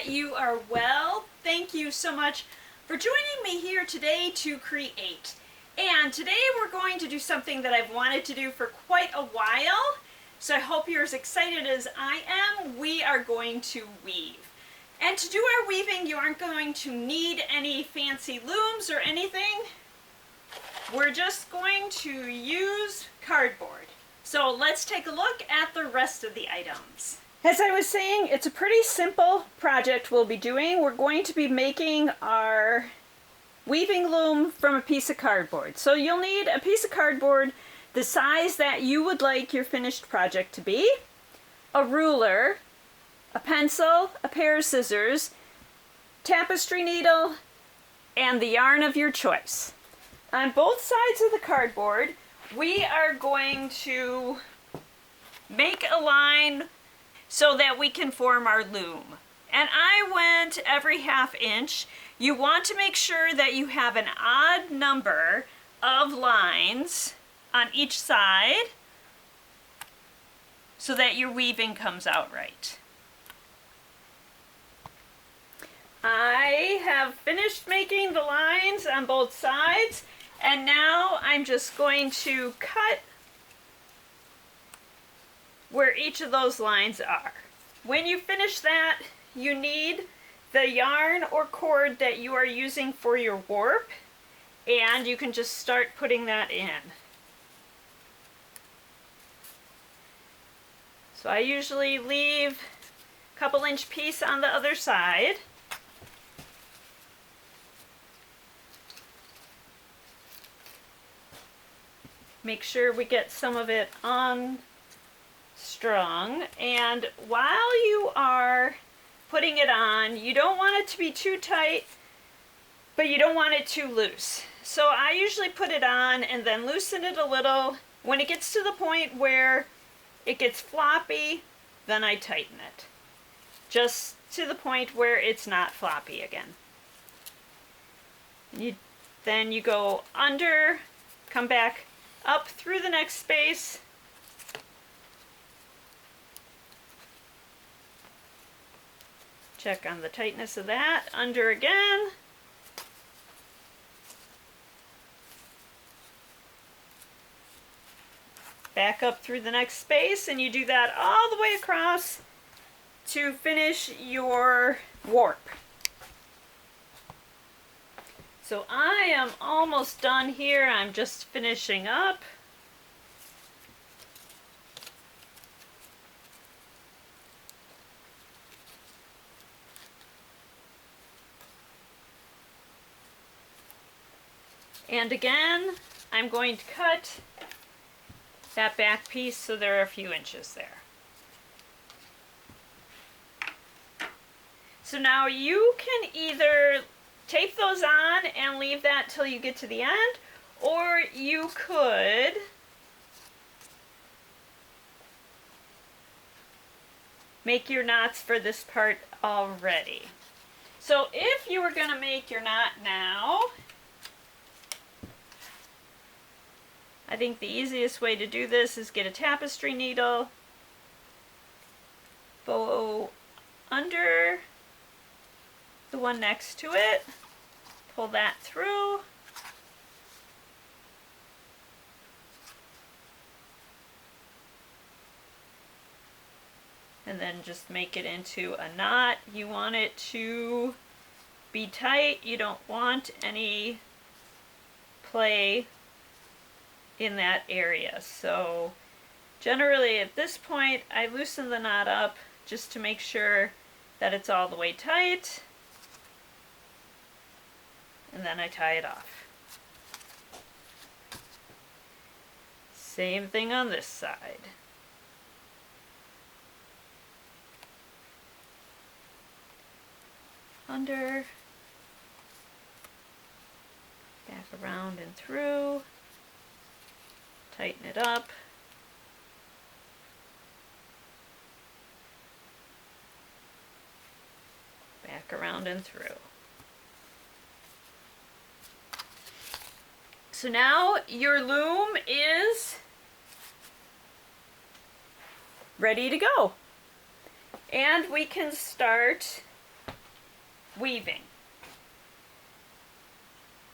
that you are well. Thank you so much for joining me here today to create. And today we're going to do something that I've wanted to do for quite a while. So I hope you're as excited as I am. We are going to weave. And to do our weaving, you aren't going to need any fancy looms or anything. We're just going to use cardboard. So let's take a look at the rest of the items. As I was saying, it's a pretty simple project we'll be doing. We're going to be making our weaving loom from a piece of cardboard. So you'll need a piece of cardboard the size that you would like your finished project to be, a ruler, a pencil, a pair of scissors, tapestry needle, and the yarn of your choice. On both sides of the cardboard, we are going to make a line so that we can form our loom. And I went every ½ inch. You want to make sure that you have an odd number of lines on each side so that your weaving comes out right. I have finished making the lines on both sides, and now I'm just going to cut where each of those lines are. When you finish that, you need the yarn or cord that you are using for your warp, and you can just start putting that in. So I usually leave a couple inch piece on the other side. Make sure we get some of it on strong, and while you are putting it on, you don't want it to be too tight, but you don't want it too loose. So I usually put it on and then loosen it a little. When it gets to the point where it gets floppy, then I tighten it. Just to the point where it's not floppy again. Then you go under, come back up through the next space, check on the tightness of that, under again, back up through the next space, and you do that all the way across to finish your warp. So I am almost done here. I'm just finishing up. And again, I'm going to cut that back piece so there are a few inches there. So now you can either tape those on and leave that till you get to the end, or you could make your knots for this part already. So if you were going to make your knot now, I think the easiest way to do this is get a tapestry needle, go under the one next to it, pull that through, and then just make it into a knot. You want it to be tight. You don't want any play in that area. So generally at this point I loosen the knot up just to make sure that it's all the way tight, and then I tie it off. Same thing on this side. Under, back around and through, tighten it up. Back around and through. So now your loom is ready to go. And we can start weaving.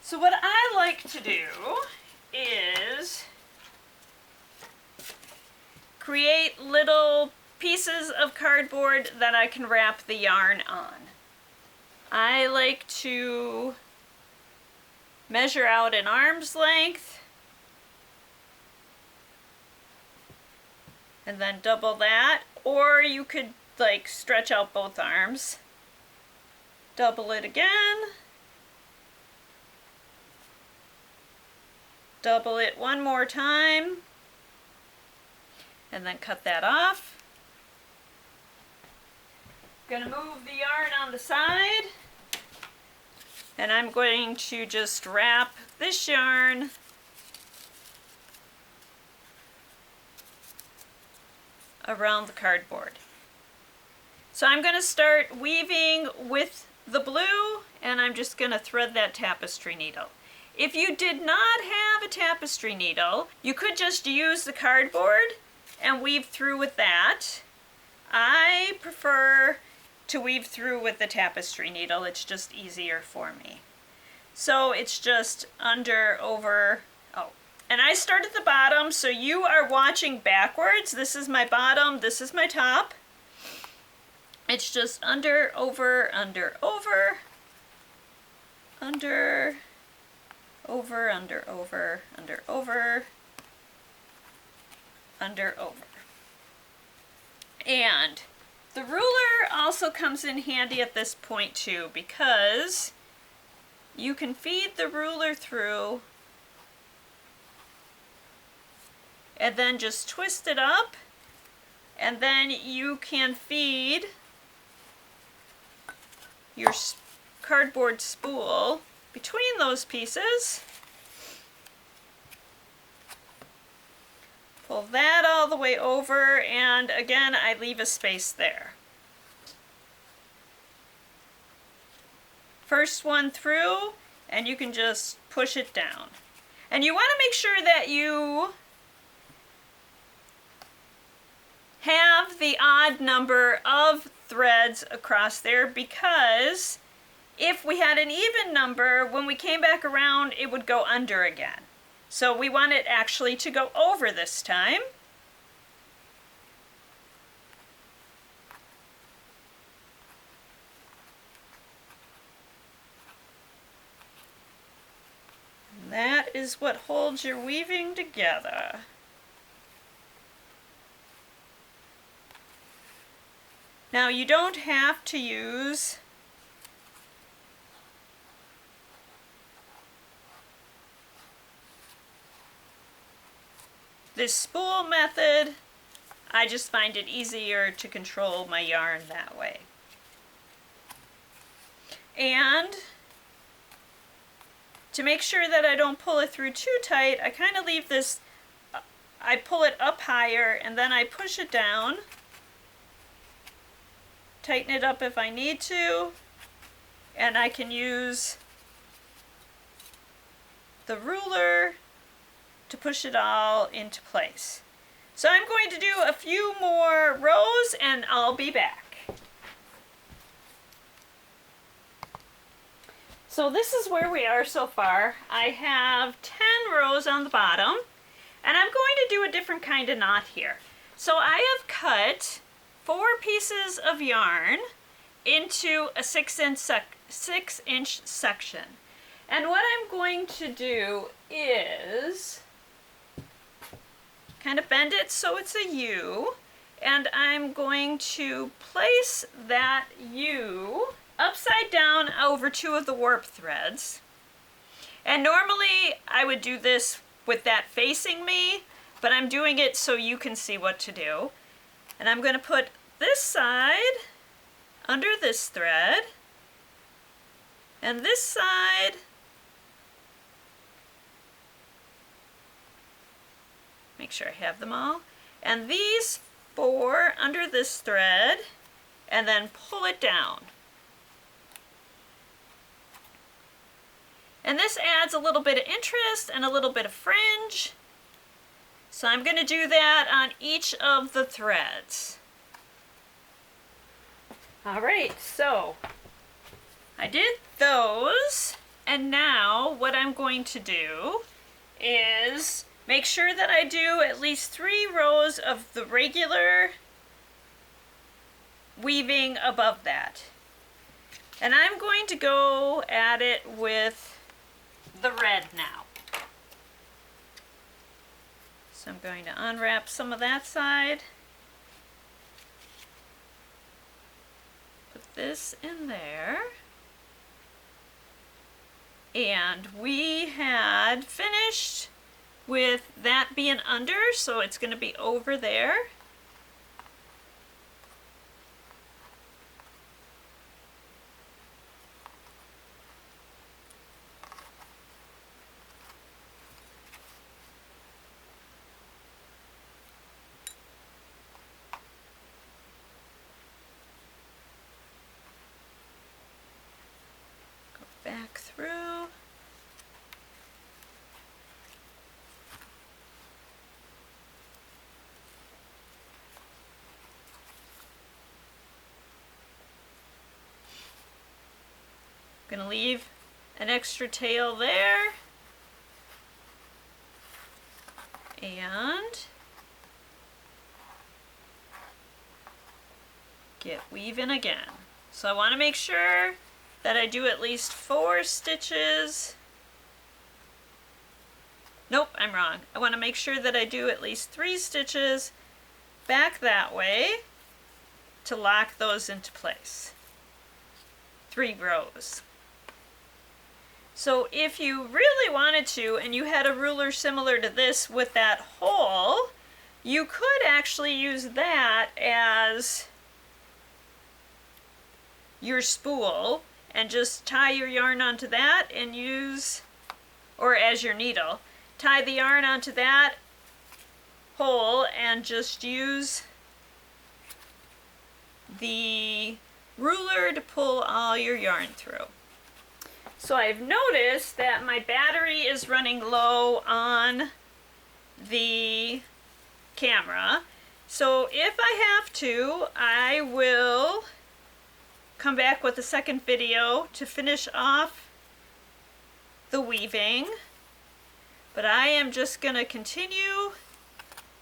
So what I like to do is create little pieces of cardboard that I can wrap the yarn on. I like to measure out an arm's length and then double that, or you could like stretch out both arms, double it again, double it one more time, and then cut that off. I'm going to move the yarn on the side, and I'm going to just wrap this yarn around the cardboard. So I'm going to start weaving with the blue, and I'm just going to thread that tapestry needle. If you did not have a tapestry needle, you could just use the cardboard and weave through with that. I prefer to weave through with the tapestry needle. It's just easier for me. So it's just under, over, oh. And I start at the bottom, so you are watching backwards. This is my bottom, this is my top. It's just under, over, under, over, under, over, under, over, under, over, under, over. And the ruler also comes in handy at this point too, because you can feed the ruler through and then just twist it up, and then you can feed your cardboard spool between those pieces. Pull that all the way over, and again I leave a space there. First one through, and you can just push it down. And you want to make sure that you have the odd number of threads across there, because if we had an even number, when we came back around it would go under again. So we want it actually to go over this time. And that is what holds your weaving together. Now you don't have to use this spool method. I just find it easier to control my yarn that way. And to make sure that I don't pull it through too tight, I kind of leave this, I pull it up higher and then I push it down, tighten it up if I need to, and I can use the ruler to push it all into place. So I'm going to do a few more rows and I'll be back. So this is where we are so far. I have 10 rows on the bottom, and I'm going to do a different kind of knot here. So I have cut 4 pieces of yarn into a 6-inch section. And what I'm going to do is kind of bend it so it's a U, and I'm going to place that U upside down over 2 of the warp threads. And normally I would do this with that facing me, but I'm doing it so you can see what to do. And I'm going to put this side under this thread, and this side make sure I have them all, and these 4 under this thread, and then pull it down. And this adds a little bit of interest and a little bit of fringe. So I'm going to do that on each of the threads. Alright, so I did those, and now what I'm going to do is make sure that I do at least 3 rows of the regular weaving above that. And I'm going to go at it with the red now. So I'm going to unwrap some of that side. Put this in there. And we had finished with that being under, so it's going to be over there. Back through. I'm going to leave an extra tail there. And get weaving again. So I want to make sure that I do at least 4 stitches. Nope, I'm wrong. I want to make sure that I do at least 3 stitches back that way to lock those into place. 3 rows. So if you really wanted to, and you had a ruler similar to this with that hole, you could actually use that as your spool and just tie your yarn onto that and use, or as your needle, tie the yarn onto that hole and just use the ruler to pull all your yarn through. So I've noticed that my battery is running low on the camera. So if I have to, I will come back with a second video to finish off the weaving. But I am just going to continue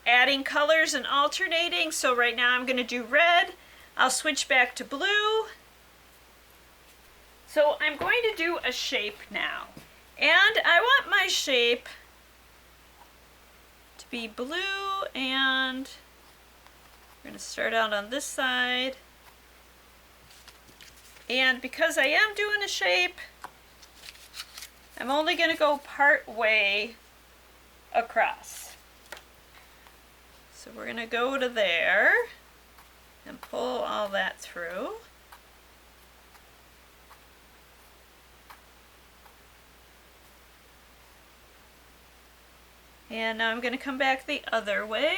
adding colors and alternating. So right now I'm going to do red. I'll switch back to blue. So I'm going to do a shape now. And I want my shape to be blue, and we're going to start out on this side. And because I am doing a shape, I'm only going to go part way across. So we're going to go to there and pull all that through. And now I'm going to come back the other way.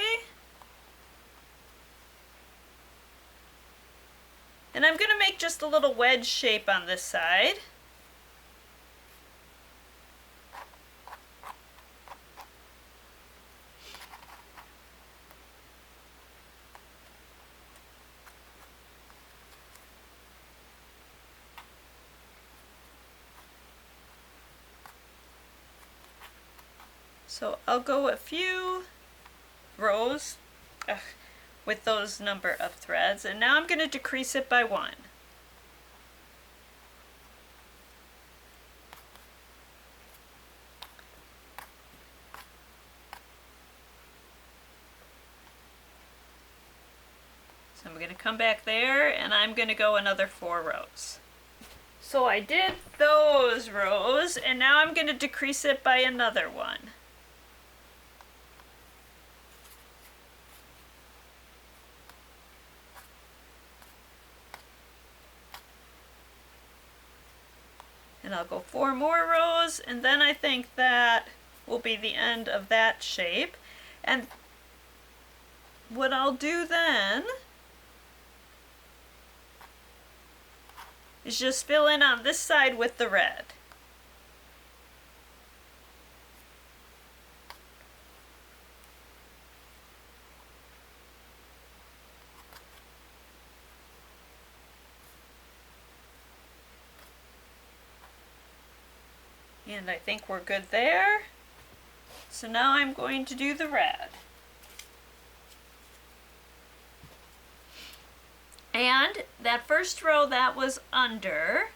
And I'm going to make just a little wedge shape on this side. So I'll go a few rows with those number of threads, and now I'm going to decrease it by 1. So I'm going to come back there, and I'm going to go another 4 rows. So I did those rows, and now I'm going to decrease it by another 1. And I'll go 4 more rows, and then I think that will be the end of that shape. And what I'll do then is just fill in on this side with the red. And I think we're good there. So now I'm going to do the red. And that first row, that was under.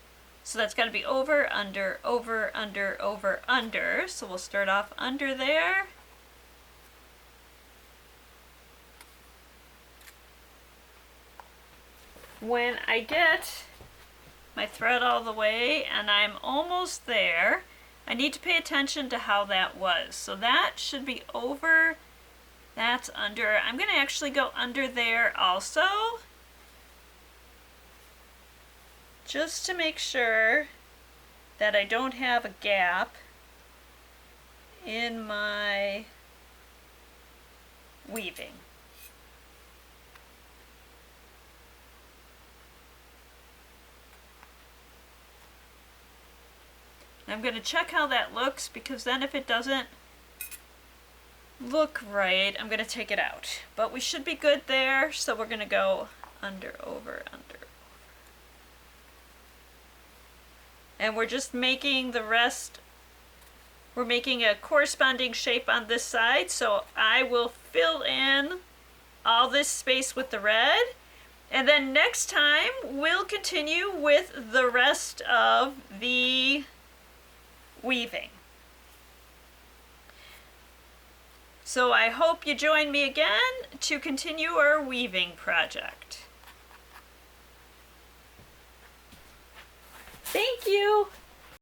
So that's got to be over, under, over, under, over, under. So we'll start off under there. When I get my thread all the way and I'm almost there, I need to pay attention to how that was. So that should be over, that's under. I'm going to actually go under there also, just to make sure that I don't have a gap in my weaving. I'm going to check how that looks, because then if it doesn't look right, I'm going to take it out. But we should be good there, so we're going to go under, over, under. And we're just making the rest, we're making a corresponding shape on this side, so I will fill in all this space with the red, and then next time we'll continue with the rest of the weaving. So I hope you join me again to continue our weaving project. Thank you.